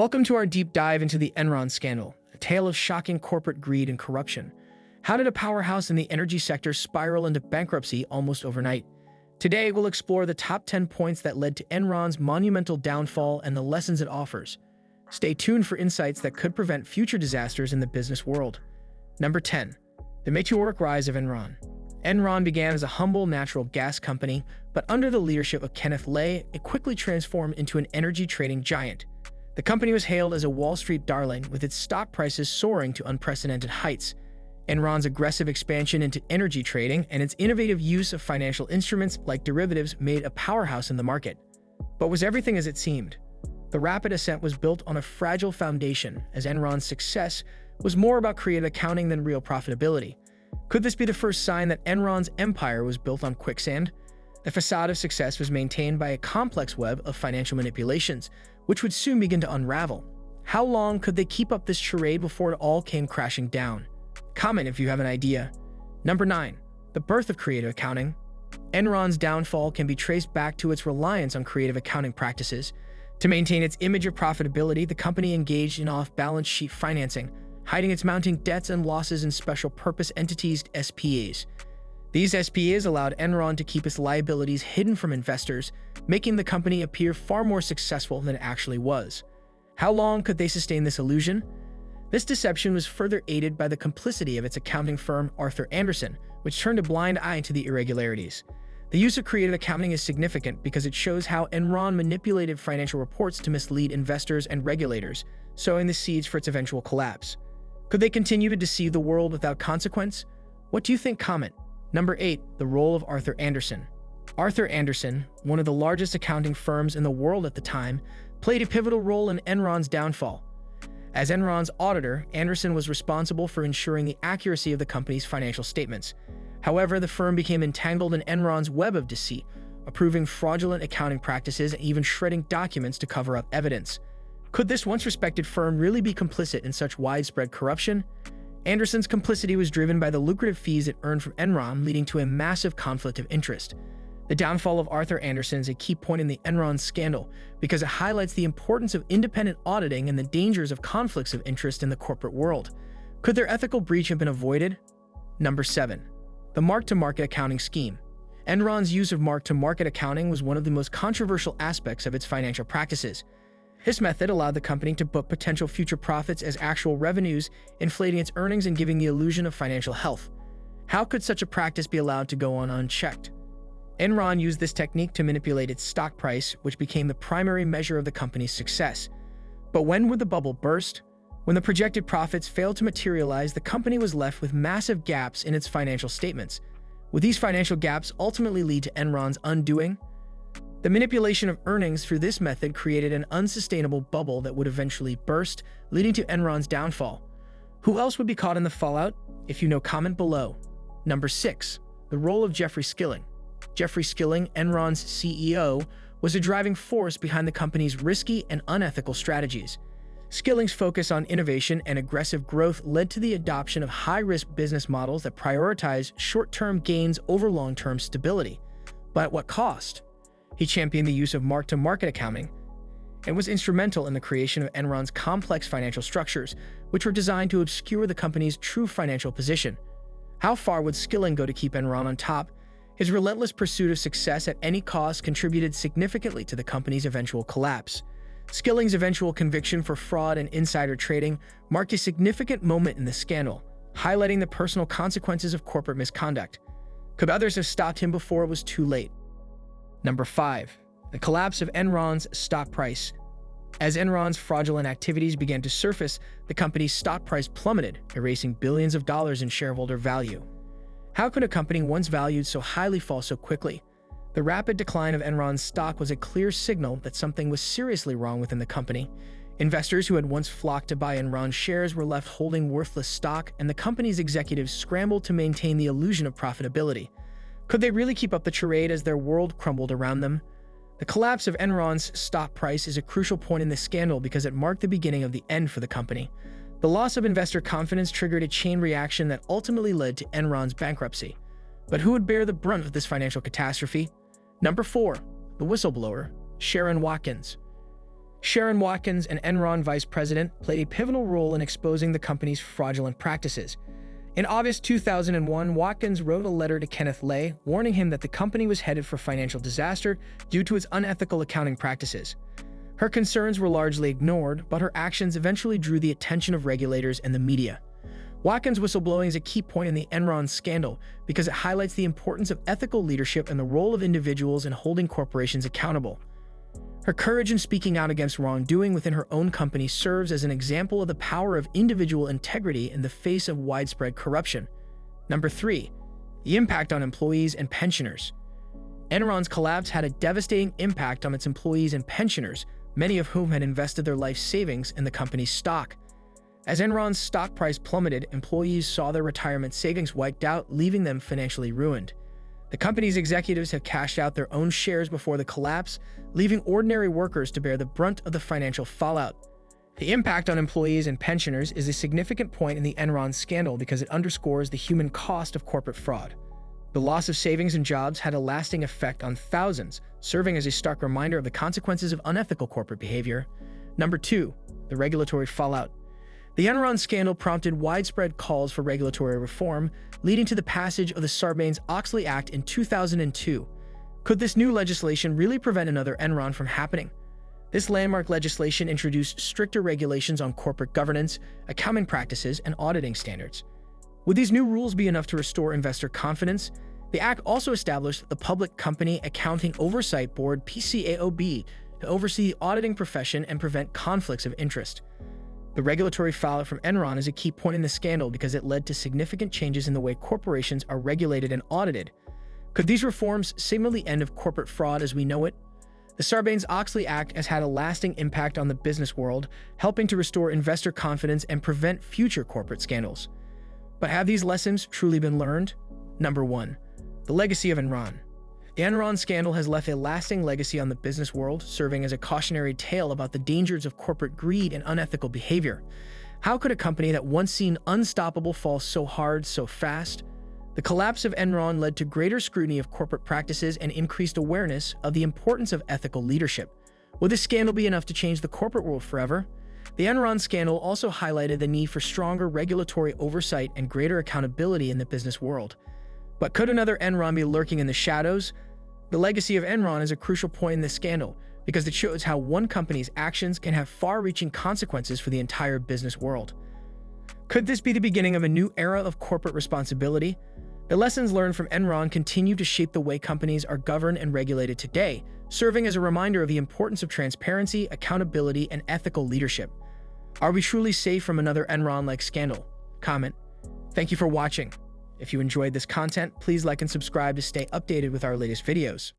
Welcome to our deep dive into the Enron scandal, a tale of shocking corporate greed and corruption. How did a powerhouse in the energy sector spiral into bankruptcy almost overnight? Today, we'll explore the top 10 points that led to Enron's monumental downfall and the lessons it offers. Stay tuned for insights that could prevent future disasters in the business world. Number 10. The meteoric rise of Enron. Enron began as a humble natural gas company, but under the leadership of Kenneth Lay, it quickly transformed into an energy trading giant. The company was hailed as a Wall Street darling, with its stock prices soaring to unprecedented heights. Enron's aggressive expansion into energy trading and its innovative use of financial instruments like derivatives made a powerhouse in the market. But was everything as it seemed? The rapid ascent was built on a fragile foundation, as Enron's success was more about creative accounting than real profitability. Could this be the first sign that Enron's empire was built on quicksand? The facade of success was maintained by a complex web of financial manipulations, which would soon begin to unravel. How long could they keep up this charade before it all came crashing down? Comment if you have an idea. Number 9. The birth of creative accounting. Enron's downfall can be traced back to its reliance on creative accounting practices. To maintain its image of profitability, the company engaged in off-balance sheet financing, hiding its mounting debts and losses in special purpose entities, SPAs. These SPAs allowed Enron to keep its liabilities hidden from investors, making the company appear far more successful than it actually was. How long could they sustain this illusion? This deception was further aided by the complicity of its accounting firm, Arthur Andersen, which turned a blind eye to the irregularities. The use of creative accounting is significant because it shows how Enron manipulated financial reports to mislead investors and regulators, sowing the seeds for its eventual collapse. Could they continue to deceive the world without consequence? What do you think? Comment. Number 8. The role of Arthur Andersen. Arthur Andersen, one of the largest accounting firms in the world at the time, played a pivotal role in Enron's downfall. As Enron's auditor, Andersen was responsible for ensuring the accuracy of the company's financial statements. However, the firm became entangled in Enron's web of deceit, approving fraudulent accounting practices and even shredding documents to cover up evidence. Could this once respected firm really be complicit in such widespread corruption? Andersen's complicity was driven by the lucrative fees it earned from Enron, leading to a massive conflict of interest. The downfall of Arthur Andersen is a key point in the Enron scandal because it highlights the importance of independent auditing and the dangers of conflicts of interest in the corporate world. Could their ethical breach have been avoided? Number 7. The mark-to-market accounting scheme. Enron's use of mark-to-market accounting was one of the most controversial aspects of its financial practices. This method allowed the company to book potential future profits as actual revenues, inflating its earnings and giving the illusion of financial health. How could such a practice be allowed to go on unchecked? Enron used this technique to manipulate its stock price, which became the primary measure of the company's success. But when would the bubble burst? When the projected profits failed to materialize, the company was left with massive gaps in its financial statements. Would these financial gaps ultimately lead to Enron's undoing? The manipulation of earnings through this method created an unsustainable bubble that would eventually burst, leading to Enron's downfall. Who else would be caught in the fallout? If you know, comment below. Number 6. The role of Jeffrey Skilling. Jeffrey Skilling, Enron's CEO, was a driving force behind the company's risky and unethical strategies. Skilling's focus on innovation and aggressive growth led to the adoption of high-risk business models that prioritize short-term gains over long-term stability. But at what cost? He championed the use of mark-to-market accounting and was instrumental in the creation of Enron's complex financial structures, which were designed to obscure the company's true financial position. How far would Skilling go to keep Enron on top? His relentless pursuit of success at any cost contributed significantly to the company's eventual collapse. Skilling's eventual conviction for fraud and insider trading marked a significant moment in the scandal, highlighting the personal consequences of corporate misconduct. Could others have stopped him before it was too late? Number 5. The collapse of Enron's stock price. As Enron's fraudulent activities began to surface, the company's stock price plummeted, erasing billions of dollars in shareholder value. How could a company once valued so highly fall so quickly? The rapid decline of Enron's stock was a clear signal that something was seriously wrong within the company. Investors who had once flocked to buy Enron shares were left holding worthless stock, and the company's executives scrambled to maintain the illusion of profitability. Could they really keep up the charade as their world crumbled around them? The collapse of Enron's stock price is a crucial point in this scandal because it marked the beginning of the end for the company. The loss of investor confidence triggered a chain reaction that ultimately led to Enron's bankruptcy. But who would bear the brunt of this financial catastrophe? Number 4. The whistleblower, Sharon Watkins. Sharon Watkins, an Enron vice president, played a pivotal role in exposing the company's fraudulent practices. In August 2001, Watkins wrote a letter to Kenneth Lay, warning him that the company was headed for financial disaster due to its unethical accounting practices. Her concerns were largely ignored, but her actions eventually drew the attention of regulators and the media. Watkins' whistleblowing is a key point in the Enron scandal because it highlights the importance of ethical leadership and the role of individuals in holding corporations accountable. Her courage in speaking out against wrongdoing within her own company serves as an example of the power of individual integrity in the face of widespread corruption. Number 3. The impact on employees and pensioners. Enron's collapse had a devastating impact on its employees and pensioners, many of whom had invested their life savings in the company's stock. As Enron's stock price plummeted, employees saw their retirement savings wiped out, leaving them financially ruined. The company's executives have cashed out their own shares before the collapse, leaving ordinary workers to bear the brunt of the financial fallout. The impact on employees and pensioners is a significant point in the Enron scandal because it underscores the human cost of corporate fraud. The loss of savings and jobs had a lasting effect on thousands, serving as a stark reminder of the consequences of unethical corporate behavior. Number 2. The regulatory fallout. The Enron scandal prompted widespread calls for regulatory reform, leading to the passage of the Sarbanes-Oxley Act in 2002. Could this new legislation really prevent another Enron from happening? This landmark legislation introduced stricter regulations on corporate governance, accounting practices, and auditing standards. Would these new rules be enough to restore investor confidence? The act also established the Public Company Accounting Oversight Board (PCAOB) to oversee the auditing profession and prevent conflicts of interest. The regulatory fallout from Enron is a key point in the scandal because it led to significant changes in the way corporations are regulated and audited. Could these reforms signal the end of corporate fraud as we know it? The Sarbanes-Oxley Act has had a lasting impact on the business world, helping to restore investor confidence and prevent future corporate scandals. But have these lessons truly been learned? Number 1. The legacy of Enron. The Enron scandal has left a lasting legacy on the business world, serving as a cautionary tale about the dangers of corporate greed and unethical behavior. How could a company that once seemed unstoppable fall so hard so fast? The collapse of Enron led to greater scrutiny of corporate practices and increased awareness of the importance of ethical leadership. Will this scandal be enough to change the corporate world forever? The Enron scandal also highlighted the need for stronger regulatory oversight and greater accountability in the business world. But could another Enron be lurking in the shadows? The legacy of Enron is a crucial point in this scandal because it shows how one company's actions can have far-reaching consequences for the entire business world. Could this be the beginning of a new era of corporate responsibility? The lessons learned from Enron continue to shape the way companies are governed and regulated today, serving as a reminder of the importance of transparency, accountability, and ethical leadership. Are we truly safe from another Enron-like scandal? Comment. Thank you for watching. If you enjoyed this content, please like and subscribe to stay updated with our latest videos.